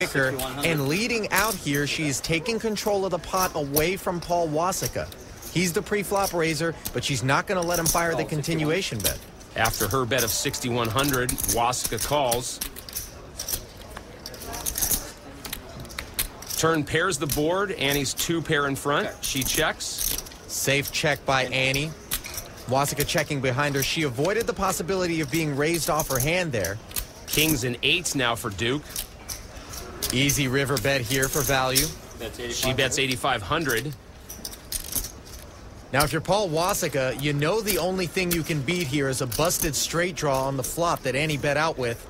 And leading out here, she's taking control of the pot away from Paul Wasika. He's the pre-flop raiser, but she's not going to let him fire the continuation bet. After her bet of 6,100, Wasika calls. Turn pairs the board. Annie's 2-pair in front. She checks. Safe check by Annie. Wasika checking behind her. She avoided the possibility of being raised off her hand there. Kings and 8s now for Duke. Easy river bet here for value. She bets 8,500. Now, if you're Paul Wasika, you know the only thing you can beat here is a busted straight draw on the flop that Annie bet out with.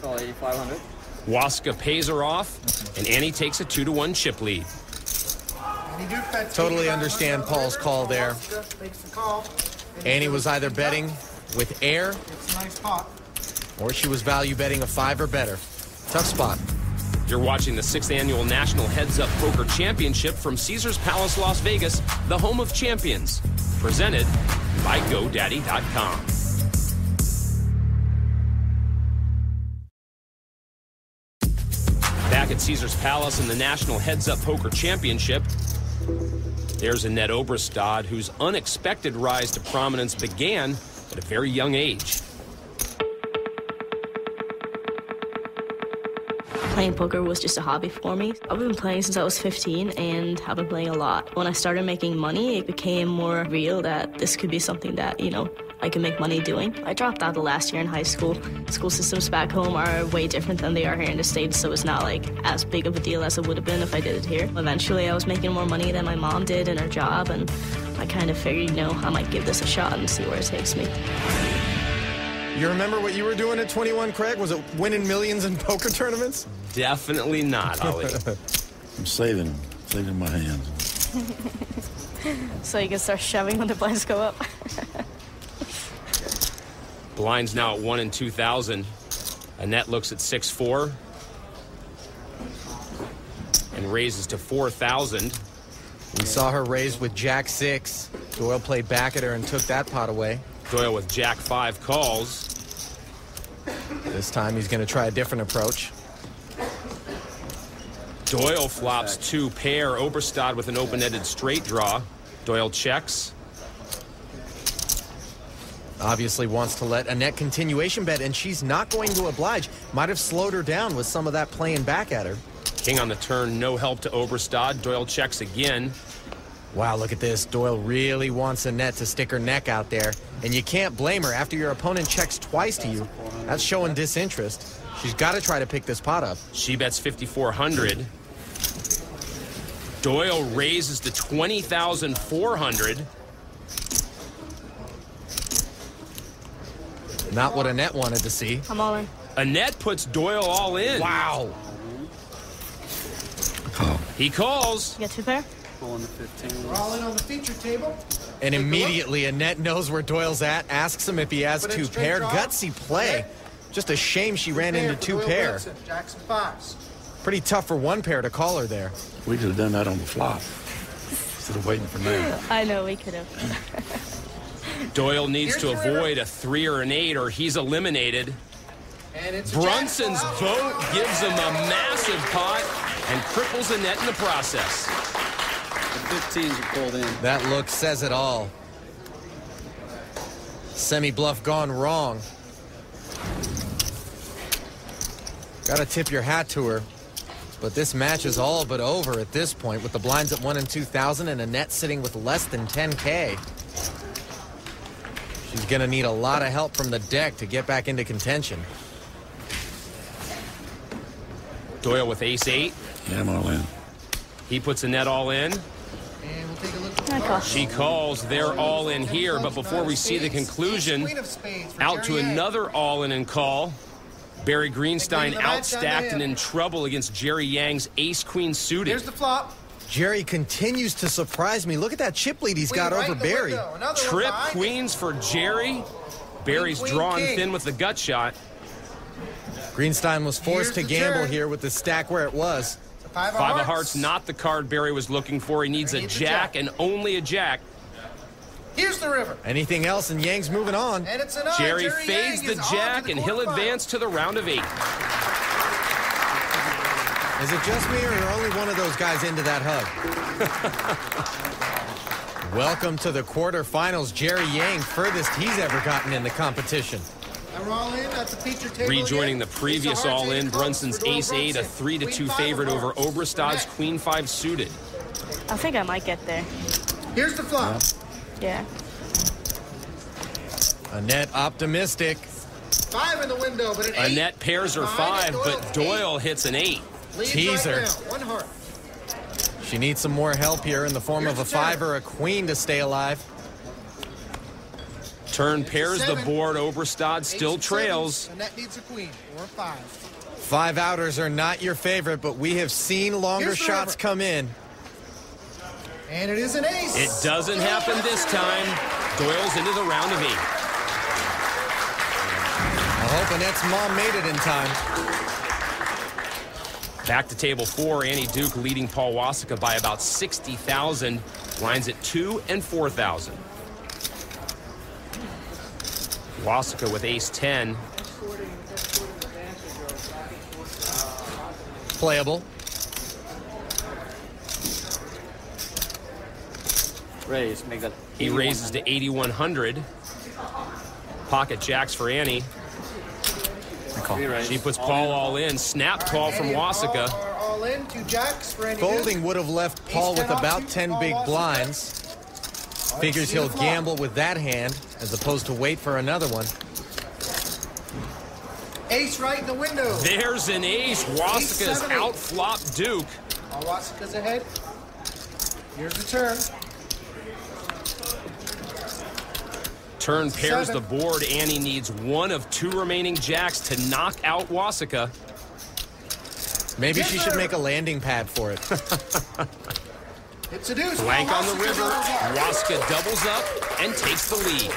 Call 8,500. Wasika pays her off, and Annie takes a 2-1 chip lead. Totally understand Paul's call there. Annie was either betting with air, or she was value betting a 5 or better. Tough spot. You're watching the 6th Annual National Heads Up Poker Championship from Caesars Palace, Las Vegas, the home of champions. Presented by GoDaddy.com. Back at Caesars Palace in the National Heads Up Poker Championship, there's Annette Obrestadt, whose unexpected rise to prominence began at a very young age. Playing poker was just a hobby for me. I've been playing since I was 15 and have been playing a lot. When I started making money, it became more real that this could be something that, I can make money doing. I dropped out the last year in high school. School systems back home are way different than they are here in the States, so it's not like as big of a deal as it would have been if I did it here. Eventually, I was making more money than my mom did in her job, and I kind of figured, I might give this a shot and see where it takes me. You remember what you were doing at 21, Craig? Was it winning millions in poker tournaments? Definitely not, Ollie. I'm saving my hands. So you can start shoving when the blinds go up. Blinds now at 1 in 2,000. Annette looks at 6-4 and raises to 4,000. We saw her raise with Jack-6. Doyle played back at her and took that pot away. Doyle with Jack-5 calls. This time he's going to try a different approach. Doyle flops 2-pair. Obrestadt with an open-ended straight draw. Doyle checks. Obviously wants to let Annette continuation bet, and she's not going to oblige. Might have slowed her down with some of that playing back at her. King on the turn, no help to Obrestadt. Doyle checks again. Wow, look at this. Doyle really wants Annette to stick her neck out there. And you can't blame her. After your opponent checks twice to you, that's showing disinterest. She's got to try to pick this pot up. She bets 5,400. Doyle raises to 20,400. Not what Annette wanted to see. I'm all in. Annette puts Doyle all in. Wow. He calls. You got 2-pair? Pulling the 15. We're all in on the feature table. And immediately Annette knows where Doyle's at, asks him if he has 2-pair. Gutsy play. Just a shame she ran into 2-pair. Jackson 5s. Pretty tough for 1-pair to call her there. We could have done that on the flop instead of waiting for me. I know, we could have. Doyle needs to avoid a 3 or an 8 or he's eliminated. And it's Brunson's vote gives him a massive pot and cripples Annette in the process. The 15s are pulled in. That look says it all. Semi-bluff gone wrong. Got to tip your hat to her. But this match is all but over at this point with the blinds at 1 in 2,000 and Annette sitting with less than 10K. She's going to need a lot of help from the deck to get back into contention. Doyle with ace-8. Yeah, I'm all in. He puts Annette all in. And we'll take a look at She calls. They're all in here. But before we see the conclusion, out to another all-in and call. Barry Greenstein outstacked and in trouble against Jerry Yang's ace-queen suited. Here's the flop. Jerry continues to surprise me. Look at that chip lead he's got over Barry. Trip queens for Jerry. Barry's drawn thin with the gut shot. Greenstein was forced to gamble here with the stack where it was. 5 of hearts, not the card Barry was looking for. He needs a jack and only a jack. Here's Here's the river. Anything else, and Yang's moving on. And it's an eye. Jerry fades Yang the is on jack, to the and he'll quarterfinals. advance to the round of 8. Is it just me, or are only one of those guys into that hug? Welcome to the quarterfinals. Jerry Yang, furthest he's ever gotten in the competition. And we're all in at the feature table. Rejoining the again. previous It's a hard all-in, to close Brunson's for Doyle ace-8, a Brunson. 3-2 Queen five favorite of over hearts. Obrestadt's Net. queen 5 suited. I think I might get there. Here's the flop. Yeah. Annette optimistic. 5 in the window, but an 8. Annette pairs her 5, but Doyle hits an 8. Leads teaser. right now. 1 heart. She needs some more help here in the form of a 5 or a queen to stay alive. Turn pairs the 7. board. Obrestadt still Ace of trails. sevens. Annette needs a queen or a 5. 5 outers are not your favorite, but we have seen longer Here's the shots river. come in. And it is an ace. It doesn't happen this time. Doyle's into the round of 8. I hope Annette's mom made it in time. Back to table 4. Annie Duke leading Paul Wasika by about 60,000. Lines at 2 and 4,000. Wasika with ace-10. Playable. Raise, make that. He raises to 8,100. Pocket jacks for Annie. She puts Paul all in. Snap call from Wasika. All are all in. 2 jacks for Andy Folding Duke. would have left Paul with about 10 big blinds. Figures he'll gamble with that hand as opposed to wait for another one. Ace right in the window. There's an ace. Wasika's Ace-7. outflopped Duke. All Wasika's ahead. Here's the turn. Turn pairs 7. the board. Annie needs 1 of 2 remaining jacks to knock out Wasika. Maybe she should make a landing pad for it. It's a deuce. Blank All on the Wasika's river. out. Wasika doubles up and takes the lead.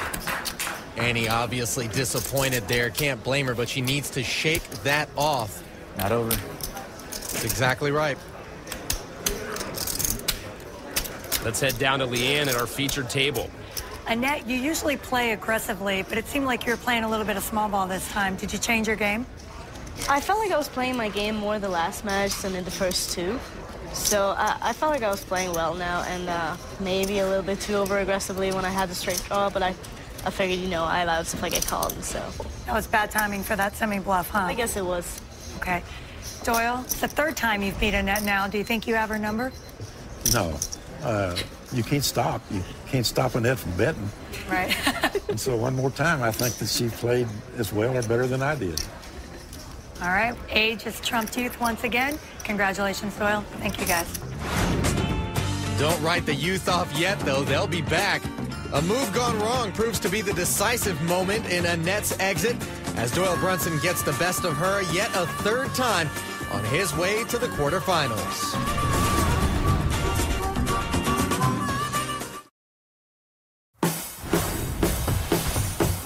Annie obviously disappointed there. Can't blame her, but she needs to shake that off. Not over. That's exactly right. Let's head down to Leanne at our featured table. Annette, you usually play aggressively, but it seemed like you were playing a little bit of small ball this time. Did you change your game? I felt like I was playing my game more the last match than in the first 2. So I felt like I was playing well now, and maybe a little bit too over-aggressively when I had the straight draw, but I figured, you know, I allowed if I get called, so. That was bad timing for that semi-bluff, huh? I guess it was. Okay. Doyle, it's the 3rd time you've beat Annette now. Do you think you have her number? No. You can't stop. You can't stop Annette from betting. Right. And so one more time, I think that she played as well or better than I did. All right. Age has trumped youth once again. Congratulations, Doyle. Thank you, guys. Don't write the youth off yet, though. They'll be back. A move gone wrong proves to be the decisive moment in Annette's exit as Doyle Brunson gets the best of her yet a 3rd time on his way to the quarterfinals.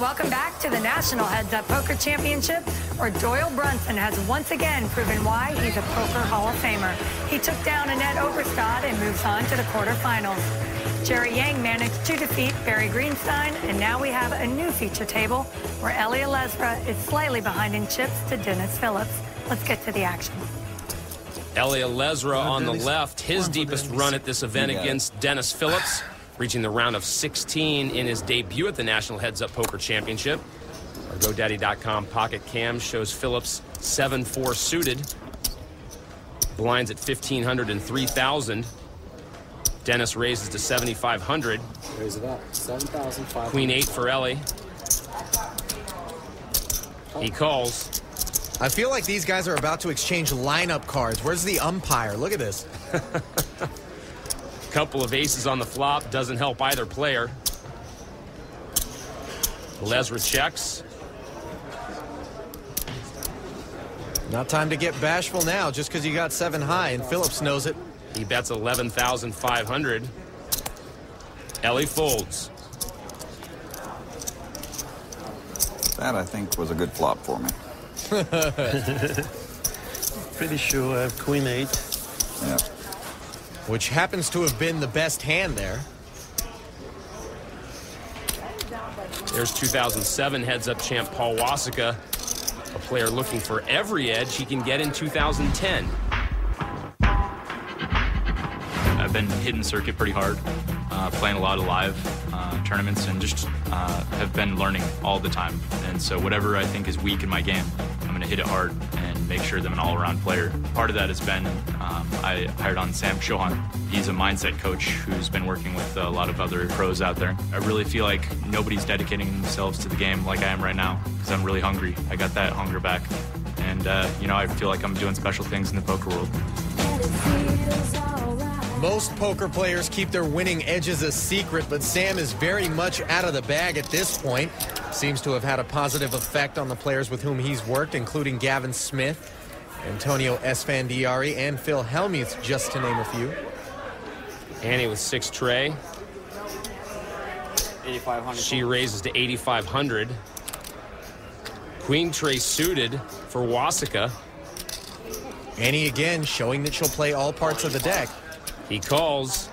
Welcome back to the National Heads Up Poker Championship, where Doyle Brunson has once again proven why he's a poker Hall of Famer. He took down Annette Obrestadt and moves on to the quarterfinals. Jerry Yang managed to defeat Barry Greenstein, and now we have a new feature table where Elia Lesra is slightly behind in chips to Dennis Phillips. Let's get to the action. Elia Lesra on the left, his deepest run at this event against Dennis Phillips, reaching the round of 16 in his debut at the National Heads Up Poker Championship. Our GoDaddy.com pocket cam shows Phillips 7-4 suited. Blinds at 1,500 and 3,000. Dennis raises to 7,500. Raise it up. 7,500. Queen 8 for Ellie. He calls. I feel like these guys are about to exchange lineup cards. Where's the umpire? Look at this. Couple of aces on the flop doesn't help either player. Lesra checks. Not time to get bashful now just because you got 7 high, and Phillips knows it. He bets 11,500. Ellie folds. That, I think, was a good flop for me. Pretty sure I have Queen 8. Yeah. Which happens to have been the best hand there. There's 2007 heads-up champ Paul Wasika, a player looking for every edge he can get in 2010. I've been hitting circuit pretty hard, playing a lot of live tournaments, and just have been learning all the time. And so whatever I think is weak in my game, I'm going to hit it hard and make sure that I'm an all-around player. Part of that has been I hired on Sam Chauhan. He's a mindset coach who's been working with a lot of other pros out there. I really feel like nobody's dedicating themselves to the game like I am right now, because I'm really hungry. I got that hunger back. And, you know, I feel like I'm doing special things in the poker world. Most poker players keep their winning edges a secret, but Sam is very much out of the bag at this point. Seems to have had a positive effect on the players with whom he's worked, including Gavin Smith, Antonio Esfandiari, and Phil Hellmuth, just to name a few. Annie with 6 tray. 8,500. She raises to 8,500. Queen tray suited for Wasika. Annie again showing that she'll play all parts of the deck. He calls.